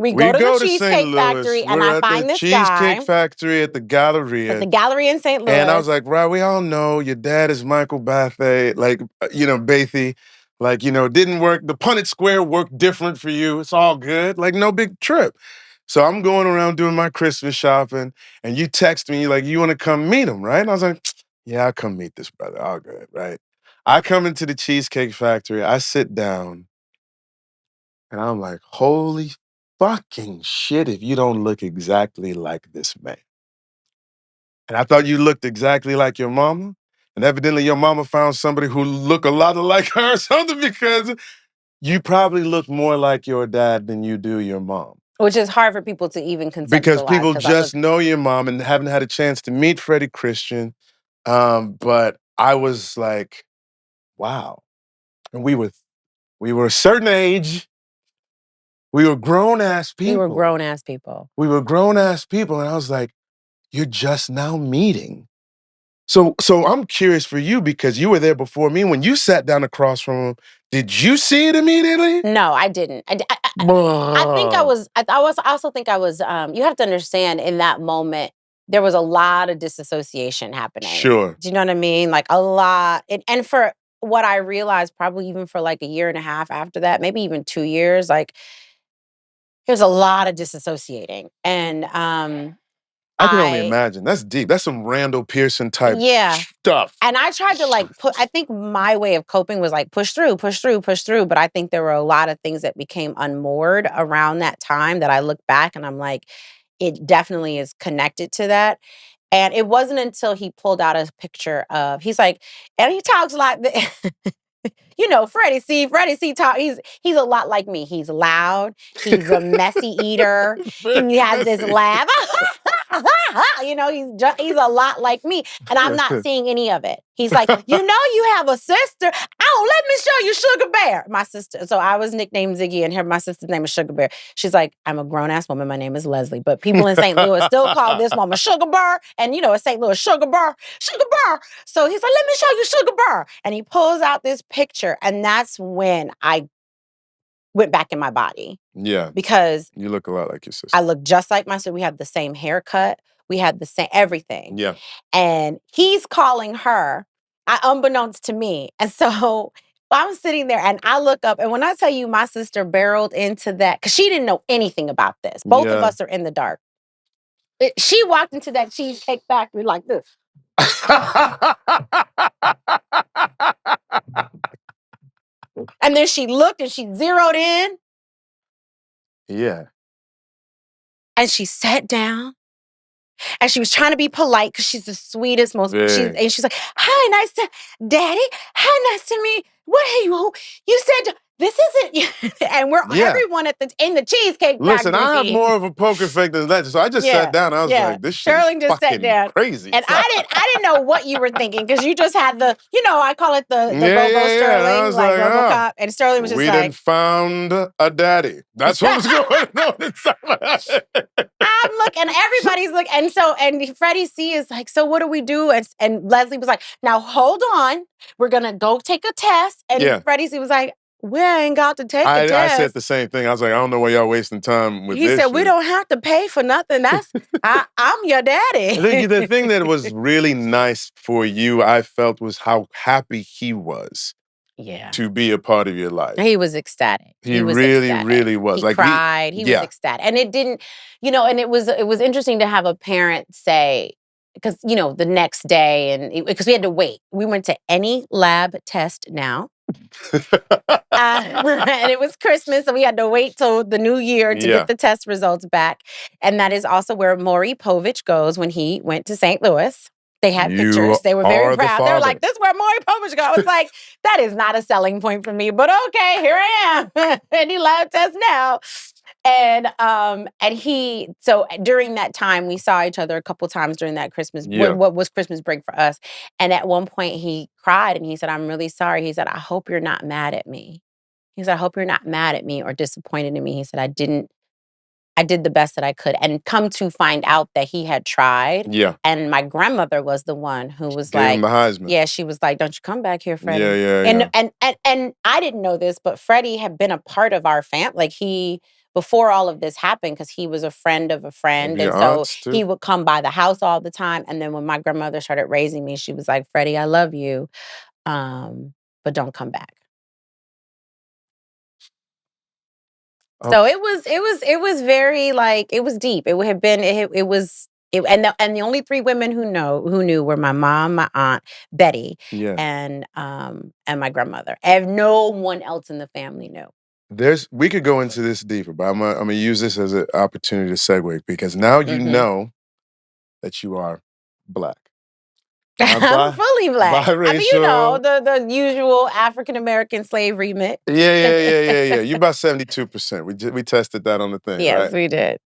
We go to the Cheesecake St. Factory, Louis. and I We're at find the this Cheesecake guy Factory at the Galleria. at the Gallery in St. Louis. And I was like, right, we all know your dad is Michael Bathe, like, Bathe. Like, didn't work. The Punnett Square worked different for you. It's all good. Like, no big trip. So I'm going around doing my Christmas shopping, and you text me, like, you want to come meet him, right? And I was like, yeah, I'll come meet this brother. All good, right? I come into the Cheesecake Factory. I sit down, and I'm like, holy fucking shit if you don't look exactly like this man. And I thought you looked exactly like your mama. And evidently your mama found somebody who looked a lot like her or something, because you probably look more like your dad than you do your mom. Which is hard for people to even conceptualize. Because people just know your mom and haven't had a chance to meet Freddie Christian. But I was like, wow. And we were a certain age. We were grown-ass people. We were grown-ass people. We were grown-ass people. And I was like, you're just now meeting. So I'm curious for you, because you were there before me. When you sat down across from him, did you see it immediately? No, I didn't. I think I was. I also think I was. You have to understand, in that moment, there was a lot of disassociation happening. Sure. Do you know what I mean? Like a lot. And for what I realized, probably even for like a year and a half after that, maybe even 2 years, like there's a lot of disassociating. And I can only imagine. That's deep. That's some Randall Pearson type stuff. And I tried to I think my way of coping was like push through. But I think there were a lot of things that became unmoored around that time that I look back and I'm like, it definitely is connected to that. And it wasn't until he pulled out a picture of, he's like, and he talks like Freddie C talk. He's a lot like me. He's loud. He's a messy eater. He has this laugh. He's a lot like me, and I'm not seeing any of it. He's like, you have a sister. Oh, let me show you Sugar Bear, my sister. So I was nicknamed Ziggy, and my sister's name is Sugar Bear. She's like, I'm a grown ass woman. My name is Leslie, but people in St. Louis still call this woman Sugar Bear, and it's St. Louis Sugar Bear. So he's like, let me show you Sugar Bear, and he pulls out this picture, and that's when I went back in my body. Yeah. Because you look a lot like your sister. I look just like my sister. We have the same haircut. We had the same everything. Yeah. And he's calling her, unbeknownst to me. And so I'm sitting there and I look up, and when I tell you my sister barreled into that, because she didn't know anything about this. Both of us are in the dark. She walked into that Cheesecake Factory like this. And then she looked and she zeroed in. Yeah. And she sat down. And she was trying to be polite because she's the sweetest, and she's like, "Hi, Daddy. Hi, nice to meet. What are you said this isn't." And we're everyone in the Cheesecake Factory. Listen, I have more of a poker face than legend, so I just sat down. I was like, "This shit is just fucking sat down. Crazy." And I didn't know what you were thinking, because you just had the, I call it the Bobo Sterling, like RoboCop, and Sterling was just we done found a daddy. That's what was going on. I'm looking, everybody's looking, and Freddie C is like, "So what do we do?" And Leslie was like, "Now hold on, we're gonna go take a test." And Freddie C was like, "We ain't got to take the test." I said the same thing. I was like, I don't know why y'all wasting time with this. He said, "We don't have to pay for nothing. I'm your daddy." I think the thing that was really nice for you, I felt, was how happy he was. Yeah. To be a part of your life. He was ecstatic. He was really, ecstatic. Really was. He cried. He was ecstatic. And it didn't, and it was interesting to have a parent say, because, the next day, and because we had to wait. We went to any lab test now. And it was Christmas, so we had to wait till the new year to get the test results back. And that is also where Maury Povich goes when he went to St. Louis. They had pictures. They were very proud. They were like, "This is where Maury Povich goes." I was like, that is not a selling point for me, but okay, here I am. Any lab test now. And so during that time, we saw each other a couple times during that Christmas, what was Christmas break for us. And at one point he cried and he said, "I'm really sorry." He said, "I hope you're not mad at me." He said, "I hope you're not mad at me or disappointed in me." He said, I did the best that I could. And come to find out that he had tried. Yeah. And my grandmother was the one who was Gave him the Heisman. Yeah, she was like, "Don't you come back here, Freddie." Yeah. And I didn't know this, but Freddie had been a part of our family. Like, he before all of this happened, because he was a friend of a friend. Your And so aunts too? he would come by the house all the time. And then when my grandmother started raising me, she was like, Freddie, I love you, but don't come back. So Okay. it was very, like, it was deep. It would have been it was it, and the only three women who knew were my mom, my aunt Betty, Yeah. and my grandmother. And no one else in the family knew. We could go into this deeper, but I'm gonna use this as an opportunity to segue, because now you know that you are Black. I'm fully Black. I mean, Biracial. the usual African American slavery mix. Yeah. You're about 72%. We tested that on the thing, Yes, right? we did.